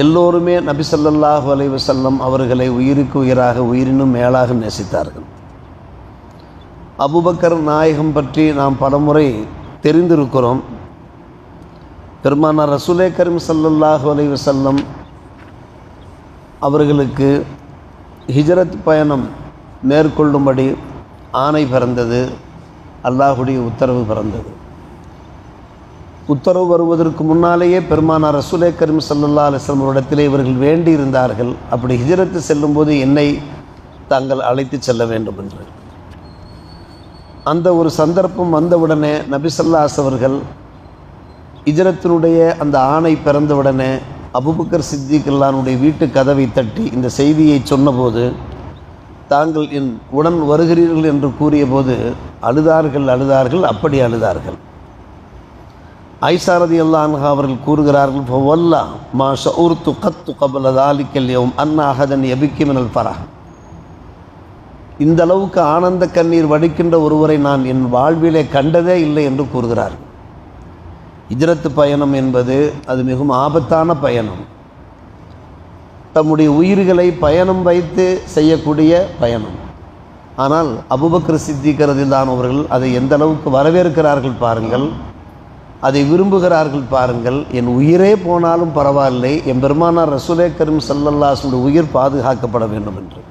எல்லோருமே நபி ஸல்லல்லாஹு அலைஹி வஸல்லம் அவர்களை உயிருக்கு உயிராக உயிரினும் மேலாக நேசித்தார்கள். அபூபக்கர் நாயகம் பற்றி நாம் பலமுறை தெரிந்திருக்கிறோம். பெருமானார் ரசூலே கரீம் ஸல்லல்லாஹு அலைஹி வஸல்லம் அவர்களுக்கு ஹிஜ்ரத் பயணம் மேற்கொள்ளும்படி ஆணை பிறந்தது, அல்லாஹுடைய உத்தரவு பிறந்தது. உத்தரவு வருவதற்கு முன்னாலேயே பெருமானார் ரசூலே கரீம் ஸல்லல்லாஹு அலைஹி வஸல்லம் இடத்திலே இவர்கள் வேண்டி இருந்தார்கள், அப்படி ஹிஜ்ரத்து செல்லும்போது என்னை தாங்கள் அழைத்து செல்ல வேண்டும் என்று. அந்த ஒரு சந்தர்ப்பம் வந்தவுடனே நபி ஸல்லல்லாஹு அலைஹி வஸல்லம் அவர்கள் ஹிஜ்ரத்தினுடைய அந்த ஆணை பிறந்தவுடனே அபூபக்கர் சித்திக் அல்லாஹ்வுடைய வீட்டு கதவை தட்டி இந்த செய்தியை சொன்னபோது, தாங்கள் என் உடன் வருகிறீர்கள் என்று கூறிய போது அழுதார்கள். அப்படி அழுதார்கள். ஆயிஷா ரலியல்லாஹு அன்ஹா அவர்கள் கூறுகிறார்கள், ஃபவல்லா மா ஷஊர்து கத்து கப்ல தாலிக்கல் யௌம் அன்ன அஹதன் யபிக்கி மினல் ஃபரஹ். இந்த அளவுக்கு ஆனந்த கண்ணீர் வடிக்கின்ற ஒருவரை நான் என் வாழ்விலே கண்டதே இல்லை என்று கூறுகிறார்கள். ஹிஜ்ரத் பயணம் என்பது அது மிகவும் ஆபத்தான பயணம். தம்முடைய உயிர்களை பயணம் வைத்து செய்யக்கூடிய பயணம். ஆனால் அபூபக்கர் சித்திக் ரலியல்லாஹு அவர்கள் அதை எந்த அளவுக்கு வரவேற்கிறார்கள் பாருங்கள், அதை விரும்புகிறார்கள் பாருங்கள். என் உயிரே போனாலும் பரவாயில்லை, என் பெருமானார் ரசூலே கரீம் ஸல்லல்லாஹு அலைஹி வஸல்லம் உயிர் பாதுகாக்கப்பட வேண்டும் என்று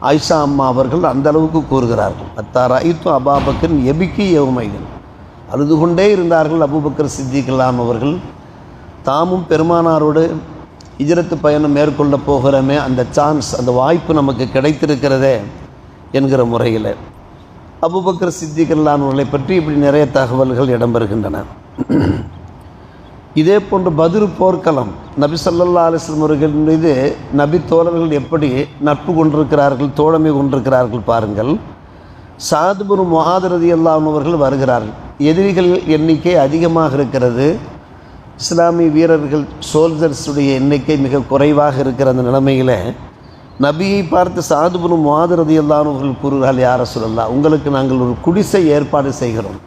ஆயிஷா அம்மா அவர்கள் அந்த அளவுக்கு கூறுகிறார்கள். அத்தாராயித்து அபூபக்கர் எபிக்கி யௌமைன், அழுது கொண்டே இருந்தார்கள் அபூபக்கர் சித்திக் ரலியல்லாஹு அவர்கள். தாமும் பெருமானாரோடு ஹிஜ்ரத் பயணம் மேற்கொள்ள போகிறோமே, அந்த சான்ஸ், அந்த வாய்ப்பு நமக்கு கிடைத்திருக்கிறதே என்கிற முறையில் அபூபக்கர் சித்திக் ரலியல்லாஹு அவர்களை பற்றி இப்படி நிறைய தகவல்கள் இடம்பெறுகின்றன. இதே போன்று பத்ர் போர்க்களம், நபி ஸல்லல்லாஹு அலைஹி வஸல்லம் அவர்கள் மீது நபி தோழர்கள் எப்படி நட்பு கொண்டிருக்கிறார்கள், தோழமை கொண்டிருக்கிறார்கள் பாருங்கள். சாத் இப்னு முஆத் ரலியல்லாஹு அன்ஹு அவர்கள் வருகிறார்கள். எதிரிகள் எண்ணிக்கை அதிகமாக இருக்கிறது, இஸ்லாமிய வீரர்கள் சோல்ஜர்ஸுடைய எண்ணிக்கை மிக குறைவாக இருக்கிற அந்த நிலைமையில் நபியை பார்த்து சாத் இப்னு முஆத் ரலியல்லாஹு அன்ஹு அவர்கள் கூறுகிறார்கள், யா ரசூலல்லாஹ், உங்களுக்கு நாங்கள் ஒரு குடிசை ஏற்பாடு செய்கிறோம்.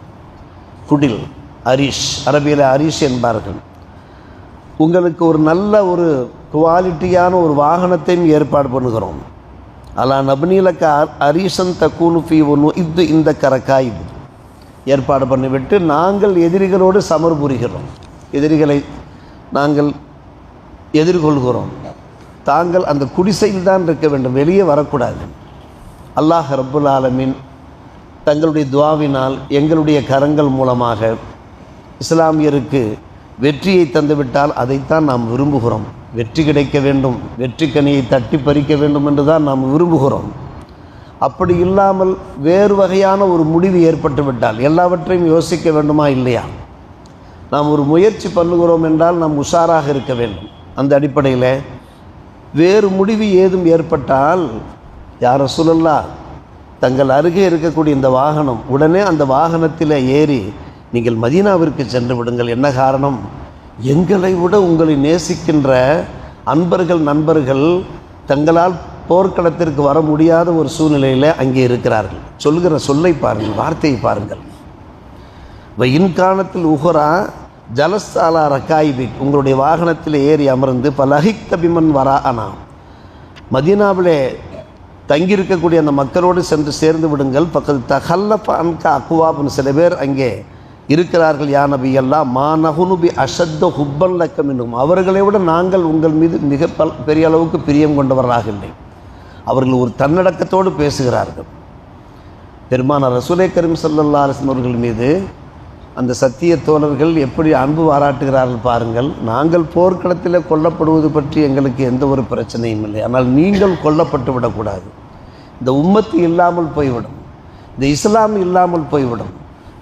குடில், அரிஷ், அரபியில் அரிஷ் என்பார்கள். உங்களுக்கு ஒரு நல்ல ஒரு குவாலிட்டியான ஒரு வாகனத்தையும் ஏற்பாடு பண்ணுகிறோம். அலா நப்னீலக்க அரிஷன் தக்கூனு ஃபீ ஒன்று இது இந்த கரக்காய் ஏற்பாடு பண்ணிவிட்டு நாங்கள் எதிரிகளோடு சமர் புரிகிறோம், எதிரிகளை நாங்கள் எதிர்கொள்கிறோம். தாங்கள் அந்த குடிசையில் தான் இருக்க வேண்டும், வெளியே வரக்கூடாது. அல்லாஹ் ரப்புல் ஆலமீன் தங்களுடைய துஆவினால் எங்களுடைய கரங்கள் மூலமாக இஸ்லாமியருக்கு வெற்றியை தந்துவிட்டால் அதைத்தான் நாம் விரும்புகிறோம். வெற்றி கிடைக்க வேண்டும், வெற்றி கனியை தட்டி பறிக்க வேண்டும் என்று தான் நாம் விரும்புகிறோம். அப்படி இல்லாமல் வேறு வகையான ஒரு முடிவு ஏற்பட்டு விட்டால் எல்லாவற்றையும் யோசிக்க வேண்டுமா இல்லையா? நாம் ஒரு முயற்சி பண்ணுகிறோம் என்றால் நாம் உஷாராக இருக்க வேண்டும். அந்த அடிப்படையில் வேறு முடிவு ஏதும் ஏற்பட்டால், யா ரசூலல்லாஹ், தங்கள் அருகே இருக்கக்கூடிய இந்த வாகனம், உடனே அந்த வாகனத்தில் ஏறி நீங்கள் மதீனாவிற்கு சென்று விடுங்கள். என்ன காரணம்? எங்களை விட உங்களை நேசிக்கின்ற அன்பர்கள், நண்பர்கள் தங்களால் போர்க்களத்திற்கு வர முடியாத ஒரு சூழ்நிலையில் அங்கே இருக்கிறார்கள். சொல்கிற சொல்லை பாருங்கள், வார்த்தையை பாருங்கள். இன்காலத்தில் உஹரா ஜலஸ்தாலா ரக்காயிபிக், உங்களுடைய வாகனத்தில் ஏறி அமர்ந்து பலஹிக் தபிமன் வரா அனா, மதீனாவிலே தங்கியிருக்கக்கூடிய அந்த மக்களோடு சென்று சேர்ந்து விடுங்கள். பக்கத்து தஹல்லஃப அன்க அக்வாப்னு சில பேர் அங்கே இருக்கிறார்கள். யா நபி அல்லாஹ், மா நஹுனுபி அஷத்த ஹுப்பன் லக்க மின்ஹும், அவர்களை விட நாங்கள் உங்கள் மீது மிக பெரிய அளவுக்கு பிரியம் கொண்டவர்களாக இல்லை. அவர்கள் ஒரு தன்னடக்கத்தோடு பேசுகிறார்கள். பெருமானார் ரசூலே கரீம் ஸல்லல்லாஹு அலைஹி வஸல்லம் அவர்கள் மீது அந்த சத்திய தோழர்கள் எப்படி அன்பு பாராட்டுகிறார்கள் பாருங்கள். நாங்கள் போர்க்களத்தில் கொல்லப்படுவது பற்றி எங்களுக்கு எந்த ஒரு பிரச்சனையும் இல்லை, ஆனால் நீங்கள் கொல்லப்பட்டு விடக்கூடாது. இந்த உம்மத்து இல்லாமல் போய்விடும், இந்த இஸ்லாம் இல்லாமல் போய்விடும்.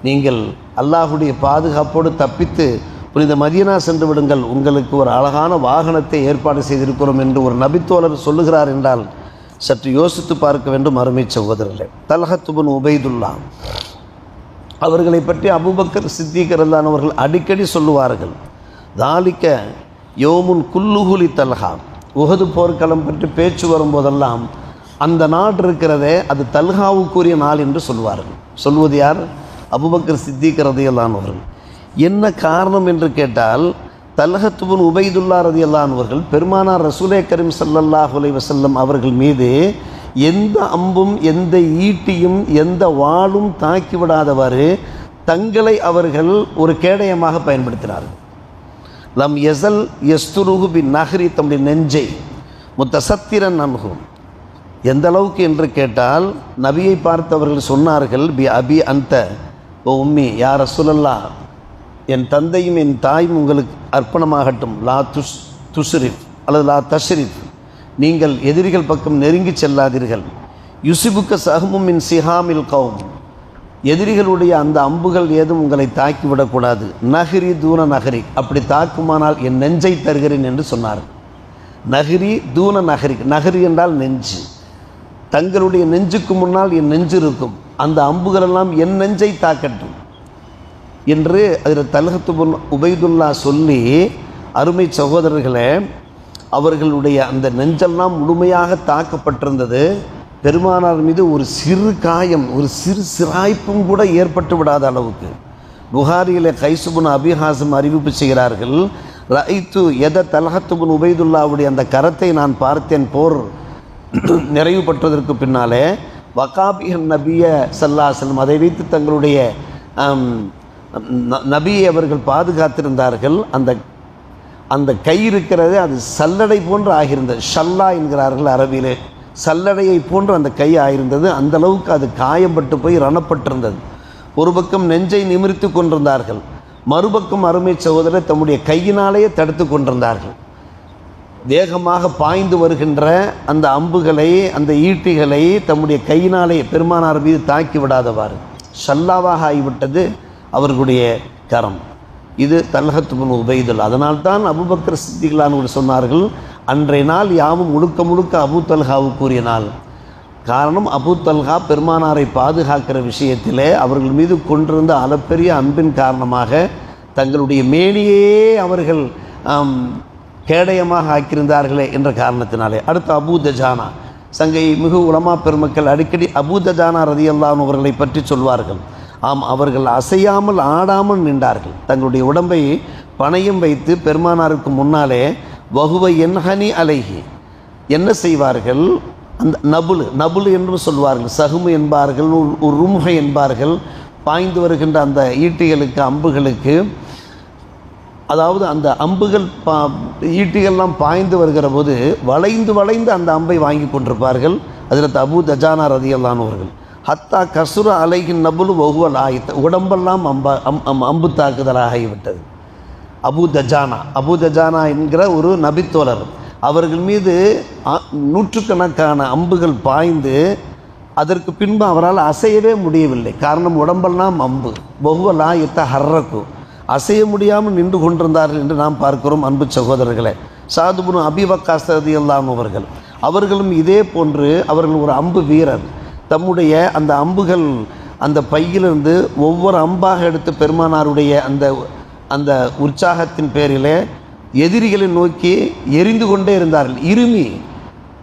நீங்கள் அல்லாஹுடைய பாதுகாப்போடு தப்பித்து புனித மதீனா சென்று விடுங்கள், உங்களுக்கு ஒரு அழகான வாகனத்தை ஏற்பாடு செய்திருக்கிறோம் என்று ஒரு நபித்தோழர் சொல்லுகிறார் என்றால் சற்று யோசித்து பார்க்க வேண்டும். அருமை சகோதரர்களே, தல்ஹத் இப்னு உபைதுல்லா அவர்களை பற்றி அபூபக்கர் சித்திக் ரலியல்லாஹு அவர்கள் அடிக்கடி சொல்லுவார்கள். தாலிக்க யோமுன் குல்லுகுலி தல்ஹா, உஹது போர்க்களம் பற்றி பேச்சு வரும்போதெல்லாம் அந்த நாடு இருக்கிறதே அது தல்ஹாவுக்குரிய நாள் என்று சொல்வார்கள். சொல்வது யார்? அபூபக்கர் சித்திக் ரலியல்லாஹு அவர்கள். என்ன காரணம் என்று கேட்டால், தல்ஹத் இப்னு உபைதுல்லா ரலியல்லாஹு அன்ஹு அவர்கள் பெருமானார் ரசூலே கரீம் ஸல்லல்லாஹு அலைஹி வஸல்லம் அவர்கள் மீது எந்த அம்பும் எந்த ஈட்டியும் எந்த வாளும் தாக்கிவிடாதவாறு தங்களை அவர்கள் ஒரு கேடயமாக பயன்படுத்தினார்கள். லம் யஸல் யஸ்துருஹு பின் நஹ்ரி, தம்முடைய நெஞ்சை முத்தசத்திரன் அன்ஹு. எந்த அளவுக்கு என்று கேட்டால் நபியை பார்த்தவர்கள் சொன்னார்கள், பி அபி அந்த ஓ உம்மி யா ரசூலல்லாஹ், என் தந்தையும் என் தாயும் உங்களுக்கு அர்ப்பணமாகட்டும். லா துஸ்ரிஃப் அல்லது லா தஷ்ரிஃப், நீங்கள் எதிரிகள் பக்கம் நெருங்கி செல்லாதீர்கள். யுசிபுக்க சஹமும் மின் சிஹாமில் கௌம், எதிரிகளுடைய அந்த அம்புகள் ஏதும் உங்களை தாக்கிவிடக்கூடாது. நஹ்ரி தூன நஹ்ரி, அப்படி தாக்குமானால் என் நெஞ்சை தருகிறேன் என்று சொன்னார். நஹ்ரி தூன நஹ்ரி, நஹ்ரி என்றால் நெஞ்சு. தங்களுடைய நெஞ்சுக்கு முன்னால் என் நெஞ்சு இருக்கும், அந்த அம்புகளெல்லாம் என் நெஞ்சை தாக்கட்டும் என்று அதில் தல்ஹத் இப்னு உபைதுல்லா சொல்லி, அருமை சகோதரர்களே, அவர்களுடைய அந்த நெஞ்செல்லாம் முழுமையாக தாக்கப்பட்டிருந்தது. பெருமானார் மீது ஒரு சிறு காயம், ஒரு சிறு சிராய்ப்பும் கூட ஏற்பட்டு விடாத அளவுக்கு. புகாரியிலே கைஸ் இப்னு அபி ஹாஸிம் அறிவிப்பு செய்கிறார்கள், ரஐத்து எத தல்ஹத் இப்னு உபைதுல்லாவுடைய அந்த கரத்தை நான் பார்த்தேன் போர் நிறைவு பெற்றதற்கு பின்னாலே. வகாபிஹன் நபிய ஸல்லல்லாஹு அலைஹி வஸல்லம், அதை வைத்து தங்களுடைய நபியை அவர்கள் பாதுகாத்திருந்தார்கள். அந்த கை இருக்கிறது, அது சல்லடை போன்று ஆகியிருந்தது. ஷல்லா என்கிறார்கள் அரபியிலே. சல்லடையை போன்று அந்த கை ஆயிருந்தது. அந்த அளவுக்கு அது காயப்பட்டு போய் ரணப்பட்டிருந்தது. ஒரு பக்கம் நெஞ்சை நிமிர்த்தி கொண்டிருந்தார்கள், மறுபக்கம் அருமை சகோதரர் தம்முடைய கையினாலேயே தடுத்து கொண்டிருந்தார்கள். வேகமாக பாய்ந்து வருகின்ற அந்த அம்புகளை, அந்த ஈட்டிகளை தம்முடைய கையினாலே பெருமானார் மீது தாக்கி விடாதவாறு ஷல்லாவாக ஆகிவிட்டது அவர்களுடைய கரம். இது தல்ஹத் இப்னு உபைதுல்லா. அதனால்தான் அபூபக்கர் சித்திக்லான்னு சொன்னார்கள், அன்றைய நாள் யாவும் முழுக்க முழுக்க அபூ தல்ஹாவுக்கு கூறிய நாள். காரணம், அபூ தல்ஹா பெருமானாரை பாதுகாக்கிற விஷயத்திலே அவர்கள் மீது கொண்டிருந்த அளப்பெரிய அன்பின் காரணமாக தங்களுடைய மேனியே அவர்கள் கேடயமாக ஆக்கியிருந்தார்களே என்ற காரணத்தினாலே. அடுத்து அபூ தஜானா, சங்கை மிகு உலமா பெருமக்கள் அடிக்கடி அபூ தஜானா ரலியல்லாஹு அன்ஹு அவர்களை பற்றி சொல்வார்கள். ஆம், அவர்கள் அசையாமல் ஆடாமல் நின்றார்கள். தங்களுடைய உடம்பை பணையும் வைத்து பெருமானாருக்கு முன்னாலே வகுவ என்ஹனி அலைஹி, என்ன செய்வார்கள், அந்த நபுல் என்று சொல்வார்கள், சகுமு என்பார்கள், ஒரு ருமுகை என்பார்கள். பாய்ந்து வருகின்ற அந்த ஈட்டிகளுக்கு, அம்புகளுக்கு, அதாவது அந்த அம்புகள் ஈட்டிகள்லாம் பாய்ந்து வருகிற போது வளைந்து வளைந்து அந்த அம்பை வாங்கி கொண்டிருப்பார்கள். அதில் அபூ தஜானா ரலியல்லாஹு அன்ஹு அவர்கள் ஹத்தா கசுர அலைகின் நபுல் வகுவல் ஆயித்த, உடம்பெல்லாம் அம்பு தாக்குதலாகிவிட்டது. அபூ தஜானா என்கிற ஒரு நபித்தோழர், அவர்கள் மீது நூற்றுக்கணக்கான அம்புகள் பாய்ந்து அதற்கு பின்பு அவரால் அசையவே முடியவில்லை. காரணம், உடம்பெல்லாம் அம்பு. வகுவல் ஆயித்த ஹர்ரக்கு, அசைய முடியாமல் நின்று கொண்டிருந்தார்கள் என்று நாம் பார்க்கிறோம். அன்பு சகோதரர்களே, சாத் இப்னு அபீ வக்காஸ் ரலியல்லாஹு அன்ஹு அவர்களும் இதே போன்று, அவர்கள் ஒரு அம்பு வீரர். தம்முடைய அந்த அம்புகள் அந்த பையிலிருந்து ஒவ்வொரு அம்பாக எடுத்து பெருமானாருடைய அந்த உற்சாகத்தின் பேரிலே எதிரிகளை நோக்கி எரிந்து கொண்டே இருந்தார்கள். இருமி,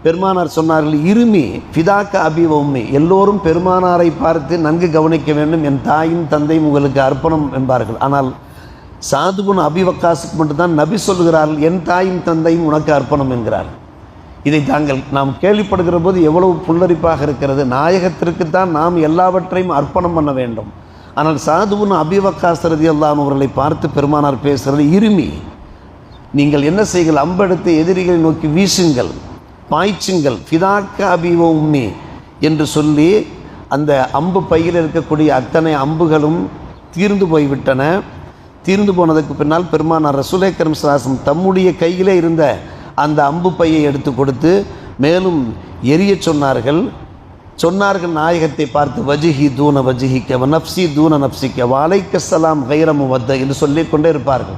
பெருமானார் சொன்னார்கள், இருமி ஃபிதாக்க அபி வ உம்மி, எல்லோரும் பெருமானாரை பார்த்து நன்கு கவனிக்க வேண்டும், என் தாயும் தந்தையும் உங்களுக்கு அர்ப்பணம் என்பார்கள். ஆனால் சாத் இப்னு அபீ வக்காஸுக்கு மட்டும்தான் நபி சொல்கிறார்கள், என் தாயும் தந்தையும் உனக்கு அர்ப்பணம் என்கிறார்கள். இதை நாம் கேள்விப்படுகிற போது எவ்வளவு புல்லரிப்பாக இருக்கிறது. நாயகத்திற்குத்தான் நாம் எல்லாவற்றையும் அர்ப்பணம் பண்ண வேண்டும். ஆனால் சாத் இப்னு அபீ வக்காஸ் ரலியல்லாஹு அன்ஹு அவர்களை பார்த்து பெருமானார் பேசுகிறது, இருமி, நீங்கள் என்ன செய்யுங்கள், அம்பெடுத்து எதிரிகளை நோக்கி வீசுங்கள், பாய்ச்சுங்கள், ஃபிதாக்க அபி வ உம்மி என்று சொல்லி அந்த அம்பு பையில் இருக்கக்கூடிய அத்தனை அம்புகளும் தீர்ந்து போய்விட்டன. தீர்ந்து போனதுக்கு பின்னால் பெருமானார் ரசூலே கரீம் ஸல்லல்லாஹு அலைஹி வஸல்லம் தம்முடைய கையிலே இருந்த அந்த அம்பு பையை எடுத்து கொடுத்து மேலும் எரிய சொன்னார்கள். நாயகத்தை பார்த்து, வஜிஹி தூன வஜிஹிக்க வ நஃப்சி தூன நஃப்சிக்க வ அலைக்க ஸலாம் கைர முவத்த என்று சொல்லிக்கொண்டே இருப்பார்கள்.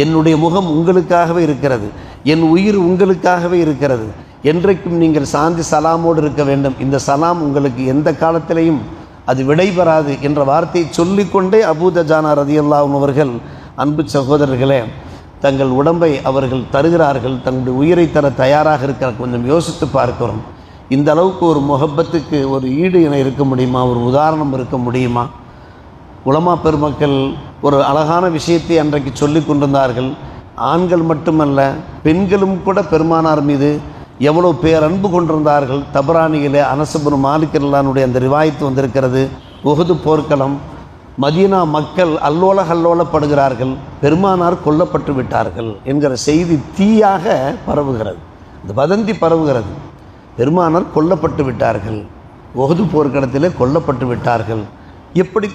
என்னுடைய முகம் உங்களுக்காகவே இருக்கிறது, என் உயிர் உங்களுக்காகவே இருக்கிறது, என்றைக்கும் நீங்கள் சாந்தி சலாமோடு இருக்க வேண்டும், இந்த சலாம் உங்களுக்கு எந்த காலத்திலையும் அது விடைபெறாது என்ற வார்த்தையை சொல்லிக்கொண்டே அபூ தஜானா ரலியல்லாஹு அன்ஹு அவர்கள், அன்பு சகோதரர்களே, தங்கள் உடம்பை அவர்கள் தருகிறார்கள், தங்களுடைய உயிரை தர தயாராக இருக்கிறார். கொஞ்சம் யோசித்து பார்க்கிறோம், இந்த அளவுக்கு ஒரு முஹப்பத்துக்கு ஒரு ஈடு இணை இருக்க முடியுமா, ஒரு உதாரணம் இருக்க முடியுமா? உலமா பெருமக்கள் ஒரு அழகான விஷயத்தை அன்றைக்கு சொல்லி கொண்டிருந்தார்கள். ஆண்கள் மட்டுமல்ல பெண்களும் கூட பெருமானார் மீது எவ்வளோ பேரன்பு கொண்டிருந்தார்கள். தபரானியிலே அனஸ் இப்னு மாலிக் ரலியல்லாஹு அந்த ரிவாயத்து வந்திருக்கிறது. உஹது போர்க்களம், மதீனா மக்கள் அல்லோல கல்லோலப்படுகிறார்கள், பெருமானார் கொல்லப்பட்டு விட்டார்கள் என்கிற செய்தி தீயாக பரவுகிறது. இந்த வதந்தி பரவுகிறது. பெருமானார் கொல்லப்பட்டு விட்டார்கள், உஹது போர்க்களத்திலே கொல்லப்பட்டு விட்டார்கள். எப்படி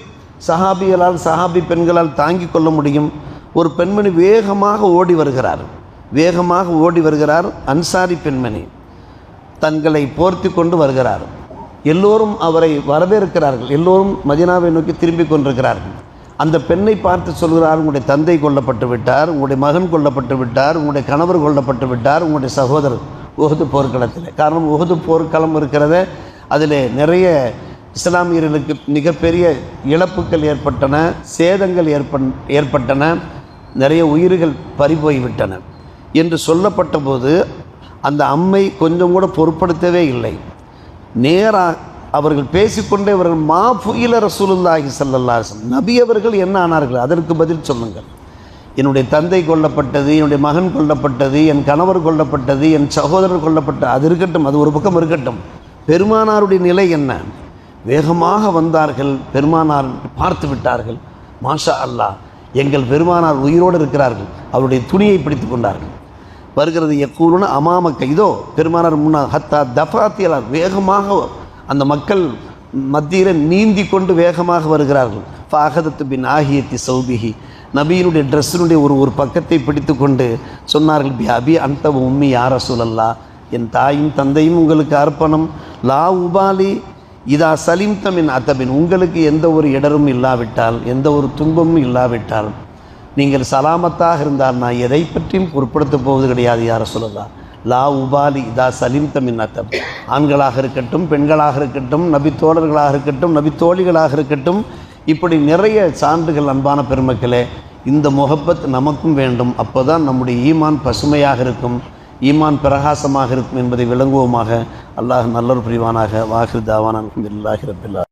சஹாபி பெண்களால் தாங்கி கொள்ள முடியும்? ஒரு பெண்மணி வேகமாக ஓடி வருகிறார். அன்சாரி பெண்மணி தங்களை போர்த்தி கொண்டு வருகிறார். எல்லோரும் அவரை வரவேற்கிறார்கள். எல்லோரும் மதீனாவை நோக்கி திரும்பி கொண்டிருக்கிறார்கள். அந்த பெண்ணை பார்த்து சொல்கிறார், உங்களுடைய தந்தை கொல்லப்பட்டு விட்டார், உங்களுடைய மகன் கொல்லப்பட்டு விட்டார், உங்களுடைய கணவர் கொல்லப்பட்டு விட்டார், உங்களுடைய சகோதரர் உஹது போர்க்களத்தில். காரணம், உஹது போர்க்களம் இருக்கிறத அதில் நிறைய இஸ்லாமியர்களுக்கு மிகப்பெரிய இழப்புகள் ஏற்பட்டன, சேதங்கள் ஏற்பட்டன, நிறைய உயிர்கள் பறிபோய்விட்டன என்று சொல்லப்பட்ட போது அந்த அம்மை கொஞ்சம் கூட பொருட்படுத்தவே இல்லை. நேராக அவர்கள் பேசிக்கொண்டே அவர்கள் மா ஃபுயில ரசூலுல்லாஹி ஸல்லல்லாஹு அலைஹி வஸல்லம், நபி அவர்கள் என்ன ஆனார்கள், அதற்கு பதில் சொல்லுங்கள். என்னுடைய தந்தை கொல்லப்பட்டது, என்னுடைய மகன் கொல்லப்பட்டது, என் கணவர் கொல்லப்பட்டது, என் சகோதரர் கொல்லப்பட்டது, அது இருக்கட்டும், அது ஒரு பக்கம் இருக்கட்டும். பெருமானாருடைய நிலை என்ன? வேகமாக வந்தார்கள், பெருமானார் பார்த்து விட்டார்கள். மாஷா அல்லாஹ், எங்கள் பெருமானார் உயிரோடு இருக்கிறார்கள். அவருடைய துணியை பிடித்து கொண்டார்கள். வருகிறது யக்கூலுன அமாமக்க, இதோ பெருமானார் முன்னால், ஹத்தா தஃபாத்தியலார், வேகமாக அந்த மக்கள் மத்தியில் நீந்தி கொண்டு வேகமாக வருகிறார்கள். ஃபாஹதத்து பின் ஆஹியத்தி சௌபிஹி, நபியினுடைய ட்ரெஸ்ஸினுடைய ஒரு பக்கத்தை பிடித்து கொண்டு சொன்னார்கள், பி அபி அந்த உம்மி யா ரசூலல்லாஹ், என் தாயும் தந்தையும் உங்களுக்கு அர்ப்பணம். லா உபாலி இதா சலீம் தமின் அத்தபின், உங்களுக்கு எந்த ஒரு இடரும் இல்லாவிட்டால், எந்த ஒரு துன்பமும் இல்லாவிட்டால், நீங்கள் சலாமத்தாக இருந்தால் நான் எதை பற்றியும் பொருட்படுத்தப் போவது கிடையாது யா ரசூலல்லாஹ். லா உபாலி இதா சலீம் தமின் அத்தப், ஆண்களாக இருக்கட்டும், பெண்களாக இருக்கட்டும், நபி தோழர்களாக இருக்கட்டும், நபி தோழிகளாக இருக்கட்டும், இப்படி நிறைய சான்றுகள். அன்பான பெருமக்களே, இந்த முஹப்பத் நமக்கும் வேண்டும். அப்போ தான் நம்முடைய ஈமான் பசுமையாக இருக்கும், ஈமான் பிரகாசமாக இருக்கும் என்பதை விளங்குவோமாக. அல்லாஹ் நல்லொரு புரிவானாக. வாஹிர் தாவானா அல்ஹம்துலில்லாஹி ரப்பில் ஆலமீன்.